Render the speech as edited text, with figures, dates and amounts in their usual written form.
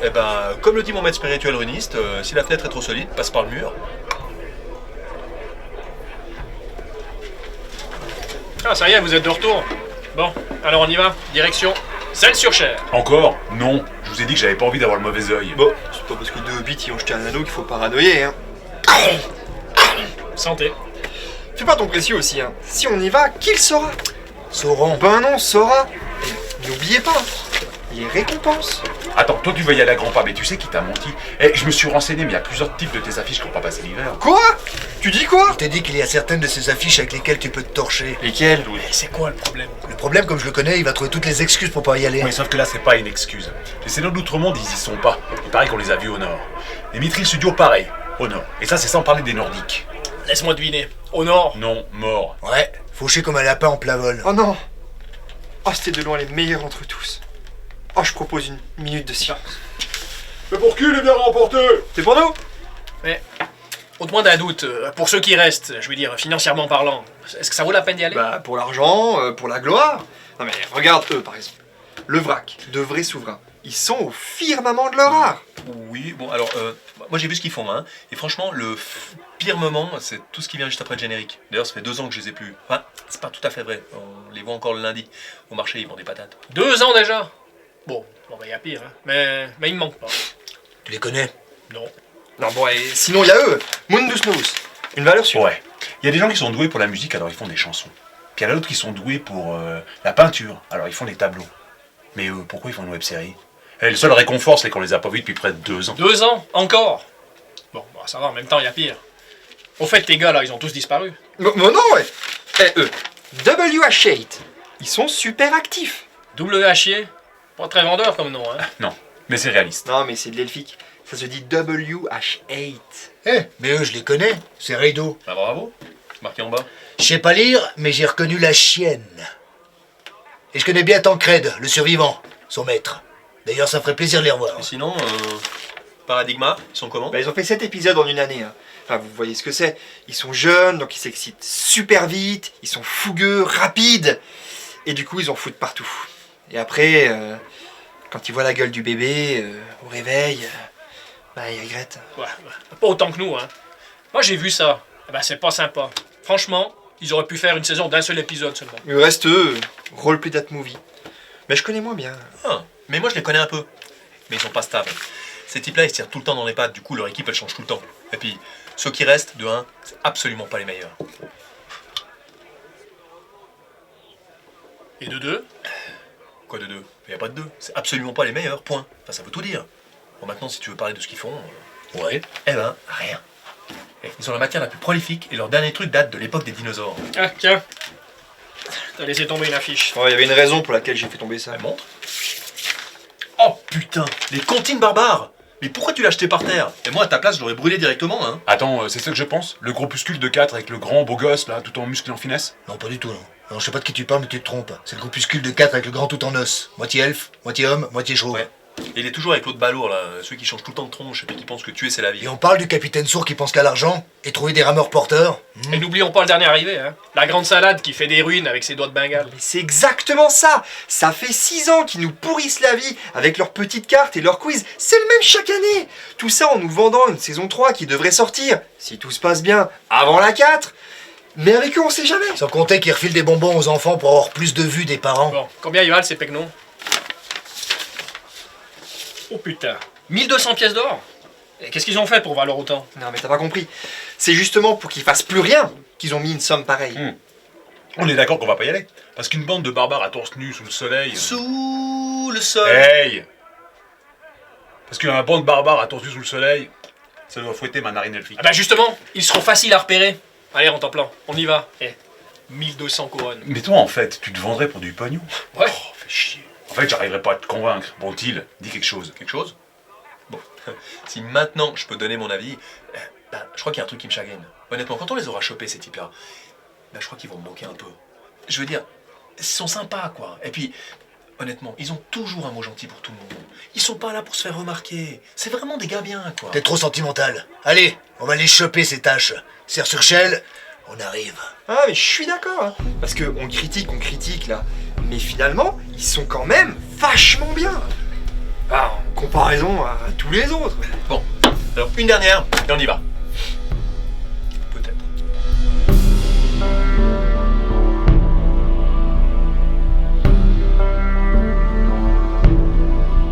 Eh ben, comme le dit mon maître spirituel runiste, si la fenêtre est trop solide, passe par le mur. Ah, ça y est, vous êtes de retour. Bon, alors on y va. Direction Celles-sur-Cher. Encore? Non. Je vous ai dit que j'avais pas envie d'avoir le mauvais œil. Bon, c'est pas parce que deux hobbits y ont jeté un anneau qu'il faut paranoïer, hein. Santé. Fais pas ton précieux aussi, hein. Si on y va, qui le saura? Sauron. Ben non, saura. Et n'oubliez pas, les récompenses. Attends, toi tu veux y aller à grands pas, mais tu sais qui t'a menti? Eh, je me suis renseigné, mais il y a plusieurs types de tes affiches qui n'ont pas passé l'hiver. Quoi? Tu dis quoi? Je t'ai dit qu'il y a certaines de ces affiches avec lesquelles tu peux te torcher. Lesquelles? Mais c'est quoi le problème? Le problème, comme je le connais, il va trouver toutes les excuses pour pas y aller. Oui, sauf que là, c'est pas une excuse. Les seigneurs d'Outre-Monde, ils y sont pas. Il paraît qu'on les a vus au nord. Les Mithril Studios, pareil, au nord. Et ça, c'est sans parler des Nordiques. Laisse-moi deviner. Au nord. Non, mort. Ouais, fauché comme un lapin en plat vol. Oh non. Oh, c'était de loin les meilleurs entre tous. Oh, je propose une minute de silence. Mais pour qui les bien remportés? C'est pour nous? Mais, au-delà d'un doute, pour ceux qui restent, je veux dire, financièrement parlant, est-ce que ça vaut la peine d'y aller? Bah, pour l'argent, pour la gloire. Non mais regarde eux, par exemple. Le vrac, de vrais souverains. Ils sont au firmament de leur art. Oui, bon, alors, moi j'ai vu ce qu'ils font, hein. Et franchement, le pire moment, c'est tout ce qui vient juste après le générique. D'ailleurs, ça fait 2 ans que je les ai plus. Enfin, c'est pas tout à fait vrai. On les voit encore le lundi. Au marché, ils vendent des patates. 2 ans déjà. Bon, bah y a pire, hein. Mais il me manque pas. Tu les connais? Non. Non bon, et sinon il y a eux. Mundus Novus. Une valeur sûre. Ouais. Il y a des gens qui sont doués pour la musique, alors ils font des chansons. Puis il y en a d'autres qui sont doués pour la peinture, alors ils font des tableaux. Mais pourquoi ils font une web-série? Et le seul réconfort, c'est qu'on les a pas vus depuis près de 2 ans. 2 ans? Encore? Bon, bah ça va, en même temps, y a pire. Au fait, tes gars, là, ils ont tous disparu. Bon non, ouais. Eh eux. WH8. Ils sont super actifs. Double hachier? Pas très vendeur comme nom, hein. Non, mais c'est réaliste. Non mais c'est de l'elfique. Ça se dit WH8. Mais eux, je les connais. C'est Rideau. Bah bravo. Marqué en bas. Je sais pas lire, mais j'ai reconnu la chienne. Et je connais bien Tancred, le survivant, son maître. D'ailleurs, ça ferait plaisir de les revoir. Et sinon, Paradigma, ils sont comment? Bah ils ont fait 7 épisodes en une année. Hein. Enfin vous voyez ce que c'est. Ils sont jeunes, donc ils s'excitent super vite. Ils sont fougueux, rapides. Et du coup ils en foutent partout. Et après, quand ils voient la gueule du bébé, au réveil, bah ils regrettent. Ouais, pas autant que nous, hein. Moi, j'ai vu ça. Eh ben, c'est pas sympa. Franchement, ils auraient pu faire une saison d'1 seul épisode seulement. Il reste eux, roleplay that movie. Mais je connais moins bien. Ah, mais moi je les connais un peu. Mais ils sont pas stables. Ces types-là, ils se tirent tout le temps dans les pattes, du coup leur équipe elle change tout le temps. Et puis, ceux qui restent, de 1, c'est absolument pas les meilleurs. Et de 2? Quoi de 2? Il n'y a pas de 2. C'est absolument pas les meilleurs, point. Enfin, ça veut tout dire. Bon, maintenant, si tu veux parler de ce qu'ils font, Ouais. eh ben, rien. Ils ont la matière la plus prolifique et leur dernier truc date de l'époque des dinosaures. Ah, tiens. T'as laissé tomber une affiche. Oh, il y avait une raison pour laquelle j'ai fait tomber ça. Elle montre. Oh putain, les comptines barbares! Mais pourquoi tu l'as jeté par terre? Et moi, à ta place, je l'aurais brûlé directement, hein. Attends, c'est ça que je pense? Le groupuscule de 4 avec le grand beau gosse, là, tout en musclé en finesse? Non, pas du tout, non. Non, je sais pas de qui tu parles, mais tu te trompes. C'est le groupuscule de 4 avec le grand tout en os. Moitié elfe, moitié homme, moitié chauve. Ouais. Et il est toujours avec l'autre balourd, là, celui qui change tout le temps de tronche et puis qui pense que tuer, c'est la vie. Et on parle du capitaine sourd qui pense qu'à l'argent et trouver des rameurs porteurs. Et n'oublions pas le dernier arrivé, hein. La grande salade qui fait des ruines avec ses doigts de Bengale. Mais c'est exactement ça. Ça fait 6 ans qu'ils nous pourrissent la vie avec leurs petites cartes et leurs quiz. C'est le même chaque année. Tout ça en nous vendant une saison 3 qui devrait sortir, si tout se passe bien, avant la 4. Mais avec eux, on sait jamais. Sans compter qu'ils refilent des bonbons aux enfants pour avoir plus de vues des parents. Bon, combien ils valent ces pecnos? Oh putain, 1200 pièces d'or? Et qu'est-ce qu'ils ont fait pour valoir autant? Non mais t'as pas compris. C'est justement pour qu'ils fassent plus rien qu'ils ont mis une somme pareille. On est d'accord qu'on va pas y aller. Parce qu'une bande de barbares à torse nu sous le soleil... Sous le sol. Hey! Parce qu'une bande de barbares à torse nu sous le soleil, ça doit fouetter ma narine elfique. Ah bah justement, ils seront faciles à repérer. Allez, rentre en plan, on y va. 1200 couronnes. Mais toi, en fait, tu te vendrais pour du pognon? Ouais. Oh, fais chier. En fait, j'arriverai pas à te convaincre. Bon, Thiel, dis quelque chose. Quelque chose? Bon, si maintenant je peux donner mon avis, je crois qu'il y a un truc qui me chagrine. Honnêtement, quand on les aura chopés, ces types-là, je crois qu'ils vont me manquer un peu. Je veux dire, ils sont sympas, quoi. Et puis, honnêtement, ils ont toujours un mot gentil pour tout le monde. Ils sont pas là pour se faire remarquer. C'est vraiment des gars bien, quoi. T'es trop sentimental. Allez, on va les choper ces tâches. Serre sur Shell, on arrive. Ah mais je suis d'accord. Hein. Parce que on critique là. Mais finalement, ils sont quand même vachement bien. en comparaison à tous les autres. Bon, alors une dernière et on y va.